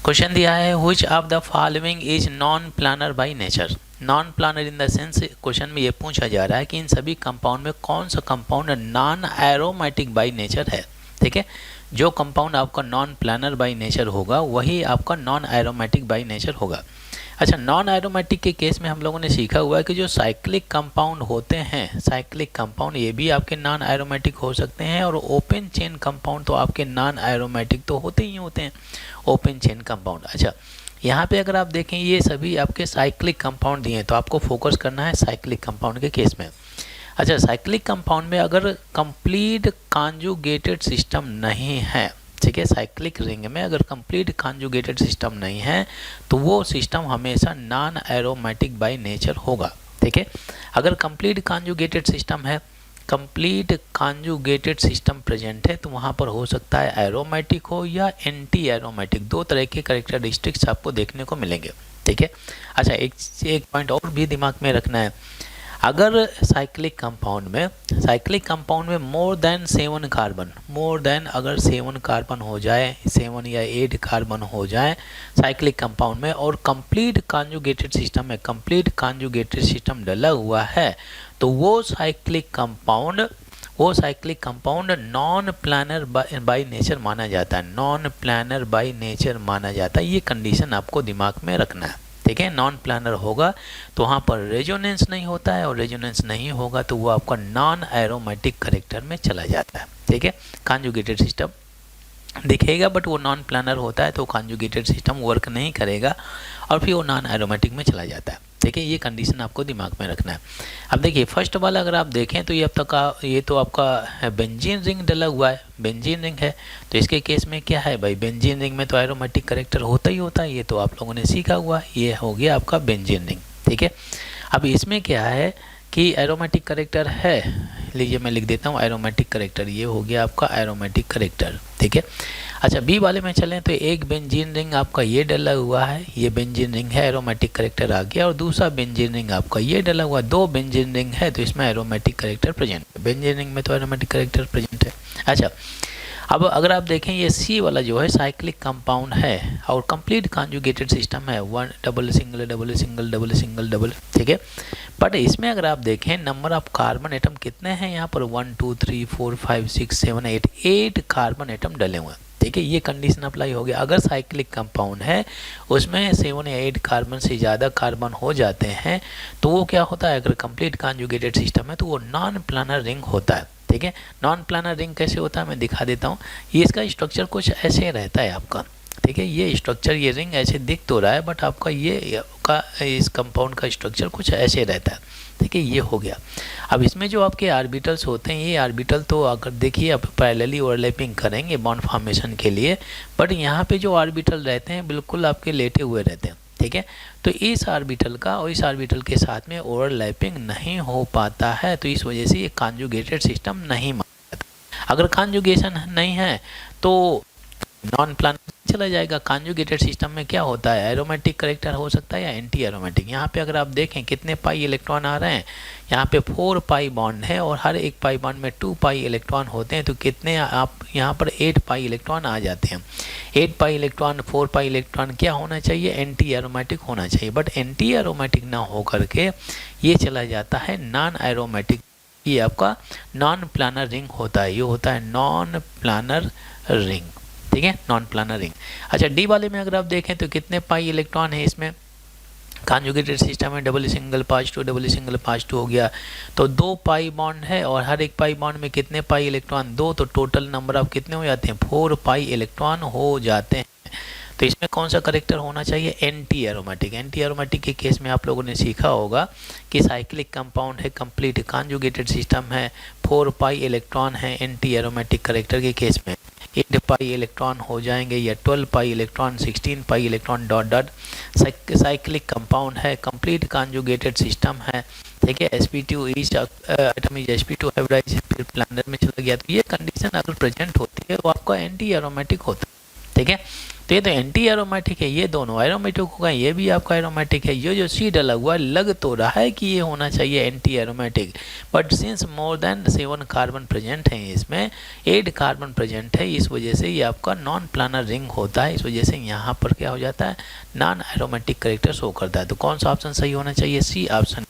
Question दिया है which of the following is non planar by nature. Non planar in the sense question में ये पूछा जा रहा है कि इन सभी कंपाउंड में कौन सा compound non aromatic by nature है। ठीक है, जो कंपाउंड आपका नॉन प्लानर बाय नेचर होगा वही आपका नॉन एरोमेटिक बाय नेचर होगा। अच्छा, नॉन एरोमेटिक के केस में हम लोगों ने सीखा हुआ है कि जो साइक्लिक कंपाउंड होते हैं, साइक्लिक कंपाउंड ये भी आपके नॉन एरोमेटिक हो सकते हैं, और ओपन चेन कंपाउंड तो आपके नॉन एरोमेटिक तो होते ही होते हैं, ओपन चेन कंपाउंड। अच्छा, यहाँ पे अगर आप देखें ये सभी आपके साइक्लिक कंपाउंड दिए हैं, तो आपको फोकस करना है साइक्लिक कंपाउंड के केस में। अच्छा, साइक्लिक कंपाउंड में अगर कंप्लीट कॉन्जुगेटेड सिस्टम नहीं है, ठीक है, साइक्लिक रिंग में अगर कंप्लीट कॉन्जुगेटेड सिस्टम नहीं है तो वो सिस्टम हमेशा नॉन एरोमेटिक बाय नेचर होगा। ठीक है, अगर कंप्लीट कॉन्जुगेटेड सिस्टम है, कंप्लीट कॉन्जुगेटेड सिस्टम प्रेजेंट है, तो वहाँ पर हो सकता है एरोमेटिक हो या एंटी एरोमेटिक, दो तरह के कैरेक्टरिस्टिक्स आपको देखने को मिलेंगे। ठीक है, अच्छा एक पॉइंट और भी दिमाग में रखना है, अगर साइक्लिक कंपाउंड में more than 7 carbon, more than अगर 7 कार्बन हो जाए, 7 या 8 कार्बन हो जाए साइक्लिक कंपाउंड में, और कंप्लीट कॉन्जुगेटेड सिस्टम में, कंप्लीट कॉन्जुगेटेड सिस्टम डला हुआ है, तो वो cyclic compound non planar by nature माना जाता है, नॉन प्लानर बाय नेचर माना जाता है। ये कंडीशन आपको दिमाग में रखना है। ठीक है, नॉन प्लानर होगा तो वहाँ पर रेजोनेंस नहीं होता है, और रेजोनेंस नहीं होगा तो वो आपका नॉन एरोमेटिक करेक्टर में चला जाता है। ठीक है, कॉन्जुगेटेड सिस्टम दिखेगा बट वो नॉन प्लानर होता है, तो कॉन्जुगेटेड सिस्टम वर्क नहीं करेगा और फिर वो नॉन एरोमेटिक में चला जाता है। ठीक है, ये कंडीशन आपको दिमाग में रखना है। अब देखिए फर्स्ट वाला अगर आप देखें तो ये अब तक का ये तो आपका बेंजीन रिंग डला हुआ है, बेंजीन रिंग है, तो इसके केस में क्या है भाई, बेंजीन रिंग में तो एरोमेटिक करेक्टर होता ही होता है, ये तो आप लोगों ने सीखा हुआ है, ये हो गया आपका बेंजीन रिंग। ठीक है, अब इसमें क्या है कि एरोमेटिक करेक्टर है, लीजिए मैं लिख देता हूँ एरोमेटिक करेक्टर, ये हो गया आपका एरोमेटिक करेक्टर। ठीक है, अच्छा बी वाले में चलें तो एक बेंजीन रिंग आपका ये डला हुआ है, ये बेंजीन रिंग है, एरोमेटिक करेक्टर आ गया, और दूसरा बेंजीन रिंग आपका ये डला हुआ, दो बेंजीन रिंग है तो इसमें एरोमेटिक करेक्टर प्रेजेंट है, बेंजीन रिंग में तो एरोमेटिक करेक्टर प्रेजेंट है। अच्छा, अब अगर आप देखें ये सी वाला जो है साइक्लिक कंपाउंड है और कंप्लीट कॉन्जुगेटेड सिस्टम है, one double single double single double single double. ठीक है, बट इसमें अगर आप देखें नंबर ऑफ कार्बन एटम कितने हैं यहाँ पर, 1 2 3 4 5 6 7 8, 8 कार्बन एटम डले हुए हैं। ठीक है, ये कंडीशन अप्लाई हो गया। अगर साइक्लिक कंपाउंड है उसमें 7 या 8 कार्बन से ज़्यादा कार्बन हो जाते हैं तो वो क्या होता है, अगर कंप्लीट कॉन्जुगेटेड सिस्टम है तो वो नॉन प्लानर रिंग होता है। ठीक है, नॉन प्लानर रिंग कैसे होता है मैं दिखा देता हूँ, ये इसका स्ट्रक्चर कुछ ऐसे रहता है आपका। ठीक है, ये स्ट्रक्चर, ये रिंग ऐसे दिख तो रहा है बट आपका ये का इस कंपाउंड का स्ट्रक्चर कुछ ऐसे रहता है। ठीक है, ये हो गया। अब इसमें जो आपके ऑर्बिटल्स होते हैं, ये ऑर्बिटल तो अगर देखिए आप पैरेलली ओवरलैपिंग करेंगे बॉन्ड फॉर्मेशन के लिए, बट यहाँ पे जो ऑर्बिटल रहते हैं बिल्कुल आपके लेटे हुए रहते हैं। ठीक है, तो इस ऑर्बिटल का और इस ऑर्बिटल के साथ में ओवरलैपिंग नहीं हो पाता है, तो इस वजह से ये कॉन्जुगेटेड सिस्टम नहीं माना जाता। अगर कॉन्जुगेशन नहीं है तो नॉन प्लानर चला जाएगा। कॉन्जुगेटेड सिस्टम में क्या होता है, एरोमेटिक करेक्टर हो सकता है या एंटी एरोमेटिक। यहाँ पे अगर आप देखें कितने पाई इलेक्ट्रॉन आ रहे हैं, यहाँ पे 4 पाई बॉन्ड है और हर एक पाई बॉन्ड में 2 पाई इलेक्ट्रॉन होते हैं, तो कितने आप यहाँ पर 8 पाई इलेक्ट्रॉन आ जाते हैं। 8 पाई इलेक्ट्रॉन, 4 पाई इलेक्ट्रॉन क्या होना चाहिए, एंटी एरोमेटिक होना चाहिए, बट एंटी एरोमेटिक ना हो करके ये चला जाता है नॉन एरोमेटिक। ये आपका नॉन प्लानर रिंग होता है, ये होता है नॉन प्लानर रिंग। ठीक है, नॉन प्लानर रिंग। अच्छा डी वाले में अगर आप देखें तो कितने पाई इलेक्ट्रॉन है इसमें, कॉन्जुगेटेड सिस्टम में double single pass to, double single pass to हो गया, तो 2 पाई बॉन्ड है और हर एक पाई बॉन्ड में कितने पाई इलेक्ट्रॉन, 2, तो टोटल नंबर ऑफ कितने हो जाते हैं, 4 पाई इलेक्ट्रॉन हो जाते हैं। तो इसमें कौन सा करेक्टर होना चाहिए, एंटी एरोमेटिक। एंटी एरोमेटिक के केस में आप लोगों ने सीखा होगा कि साइक्लिक कंपाउंड है, कंप्लीट कॉन्जुगेटेड सिस्टम है, 4 पाई इलेक्ट्रॉन है, एंटी एरोमेटिक करेक्टर के केस में 8 पाई इलेक्ट्रॉन हो जाएंगे या 12 pi electron, 16 pi electron dot dot. Cyclic compound है, कंप्लीट कॉन्जुगेटेड सिस्टम है। ठीक है, sp2 each atom is sp2 hybridise, फिर प्लानर में चला गया, तो ये कंडीशन अगर प्रेजेंट होती है वो आपका एंटी एरोमेटिक होता है। ठीक है। तो ये तो एंटी एरोमेटिक है, ये दोनों एरोमेटिक होगा, ये भी आपका एरोमेटिक है। ये जो सी डला हुआ लग तो रहा है कि ये होना चाहिए anti aromatic, but since more than 7 carbon present है, इसमें 8 कार्बन प्रेजेंट है, इस वजह से ये आपका नॉन प्लानर रिंग होता है। इस वजह से यहाँ पर क्या हो जाता है, नॉन एरोमेटिक करेक्टर शो करता है। तो कौन सा ऑप्शन सही होना चाहिए, सी ऑप्शन।